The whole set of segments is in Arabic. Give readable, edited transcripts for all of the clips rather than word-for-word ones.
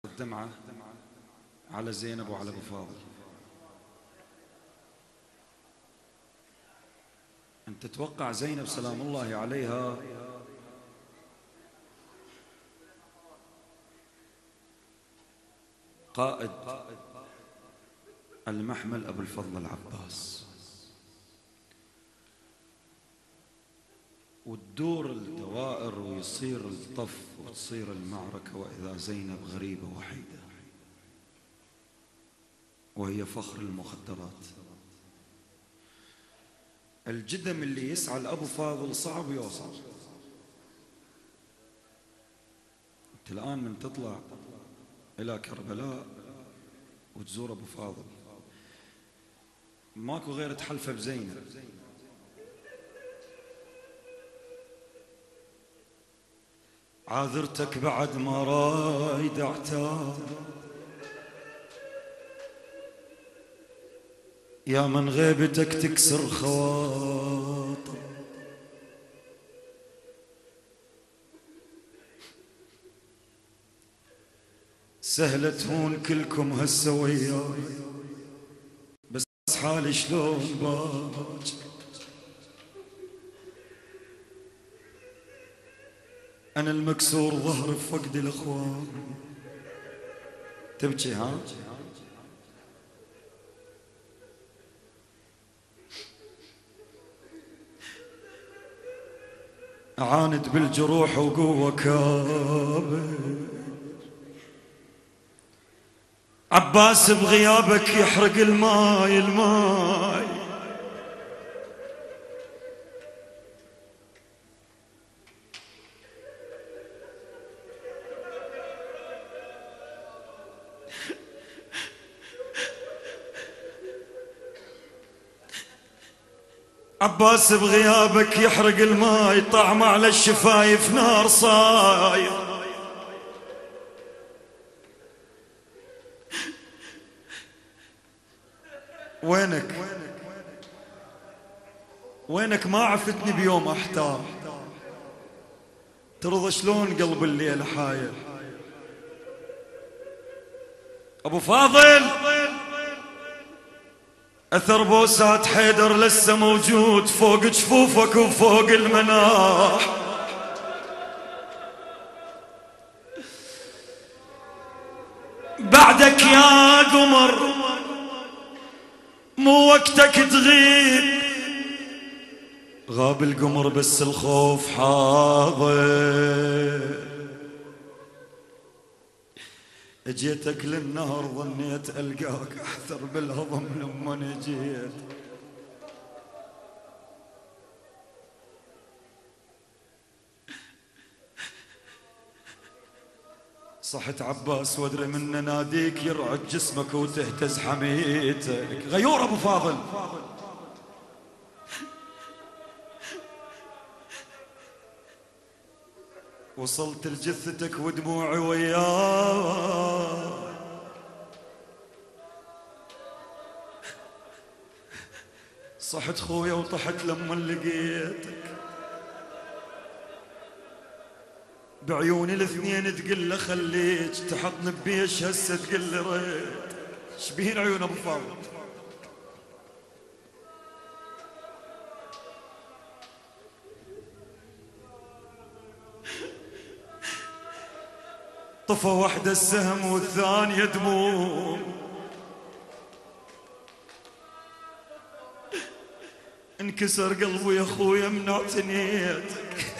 الدمعة على زينب وعلى أبو فاضل. أنت تتوقع زينب سلام الله عليها قائد المحمل أبو الفضل العباس، وتدور الدوائر ويصير الطف وتصير المعركة، وإذا زينب غريبة وحيدة وهي فخر المخدرات. الجدم اللي يسعى لأبو فاضل صعب يوصل. انت الآن من تطلع إلى كربلاء وتزور أبو فاضل ماكو غير تحلفه بزينب. عاذرتك بعد ما رايد اعتاب، يا من غيبتك تكسر خواطر. سهلة تهون كلكم هسه وياي، بس حالي شلون باج. أنا المكسور ظهر بفقد الأخوان. تبكي ها؟ أعاند بالجروح وقوة كابر. عباس بغيابك يحرق الماي الماي. عباس بغيابك يحرق الماي، طعم على الشفايف نار صاير. وينك ما عفتني بيوم احتار. ترضى شلون قلب الليل حاير. ابو فاضل اثر بوسات حيدر لسه موجود فوق جفوفك وفوق المناح. بعدك يا قمر مو وقتك تغيب. غاب القمر بس الخوف حاضر. اجيتك للنهر ظنيت القاك احثر بالهضم لما جيت. صحت عباس وادري من ناديك يرعد جسمك وتهتز حميتك. غيور ابو فاضل وصلت لجثتك ودموعي وياك. صحت خويا وطحت لما لقيتك. بعيوني الاثنين تقل له خليك تحطني ببيش هسه تقل لي ريت. شبيهن عيون ابو فاضل. طفى واحدة السهم والثانية دموع. انكسر قلبي يا خويا من اعتنيتك.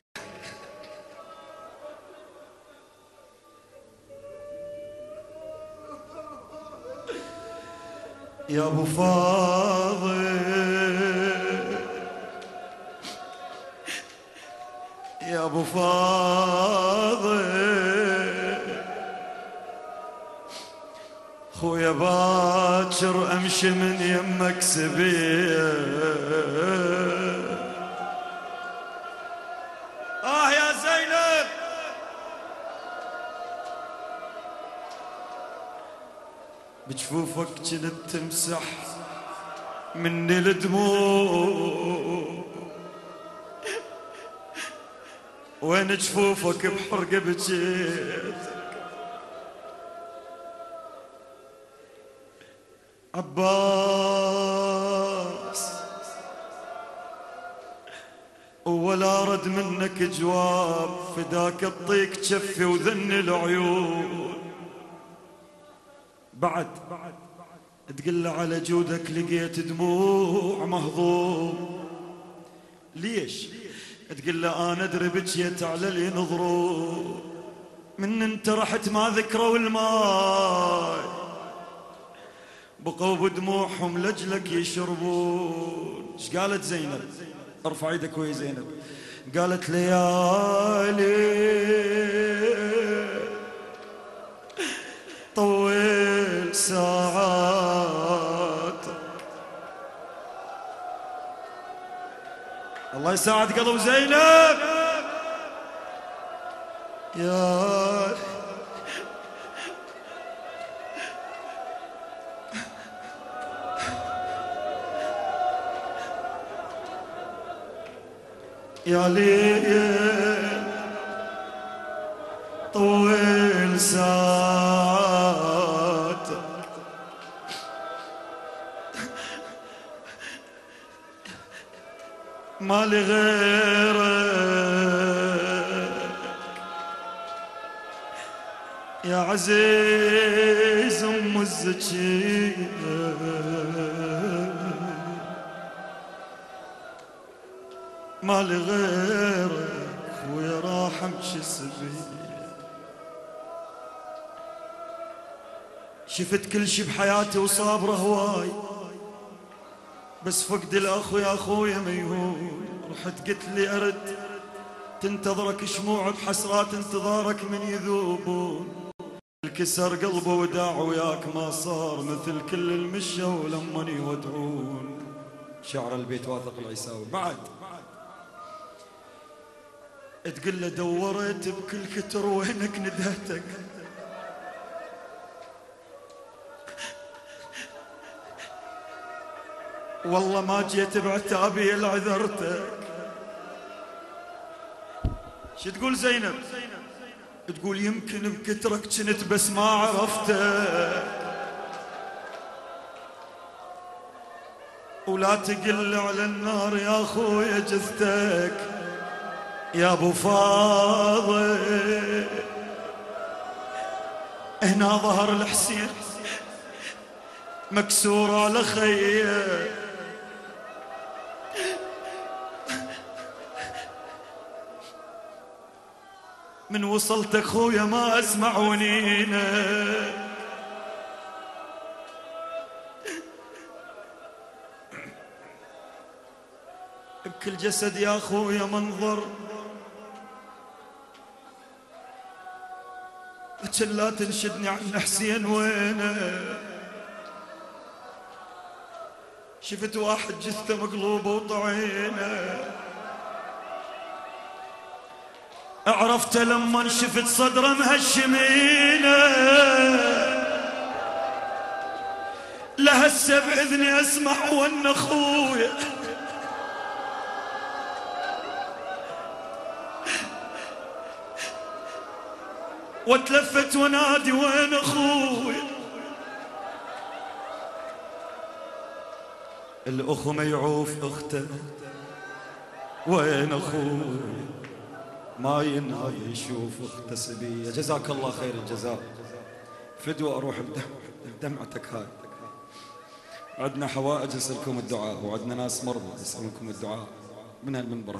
يا ابو فاضل يا ابو فاضل خويا باكر امشي من يمك سبيل. يا زينب بجفوفك كنت تمسح مني الدموع. وين جفوفك بحرقة بجيت. عباس ولا رد منك جواب، فداك اطيك جفي وذن العيون. بعد تقول له على جودك لقيت دموع مهضوم. ليش؟ تقول له انا ادري بجيت على اللي نظروا من انت رحت ما ذكروا الماي، بقوا بدموعهم لجلك يشربون. ايش قالت زينب؟ ارفع ايدك ويا زينب. قالت ليالي طول ساعاتك. الله يساعد قلب زينب. يا ليل طول ساعاتك، ما لي غيرك يا عزيز ام الزكية، ما لي غيرك ويا راح امشي السبيل. شفت كل شي بحياتي وصابره هواي، بس فقد الاخ يا اخويا ميهون. رحت قلت لي ارد تنتظرك شموع بحسرات انتظارك من يذوبون. الكسر قلبه وداع وياك ما صار مثل كل المشى ولما يودعون. شعر البيت واثق العيساوي. بعد تقول له دورت بكل كتر وينك ندهتك، والله ما جيت بعتابي الا عذرتك. شو تقول زينب؟ تقول يمكن بكترك كنت بس ما عرفتك، ولا تقل على النار يا اخويا جثتك يا ابو فاضل. هنا ظهر الحسين مكسور على خيه، من وصلتك خويا ما اسمع ونينك. بكل جسد يا خويا منظر لا تنشدني عن حسين وينه. شفت واحد جثة مقلوبة وطعينه، عرفت لما شفت صدره مهشمينه. لهسه باذني اسمع وان اخويا واتلفت ونادي وين اخوي. الاخو ما يعوف اخته وين اخوي، ما ينهض يشوف اخته سبيه. جزاك الله خير الجزاء. فدوى اروح بدمعتك هاي. عندنا حوائج يسألكم الدعاء، وعندنا ناس مرضى يسألكم الدعاء من هالمنبر.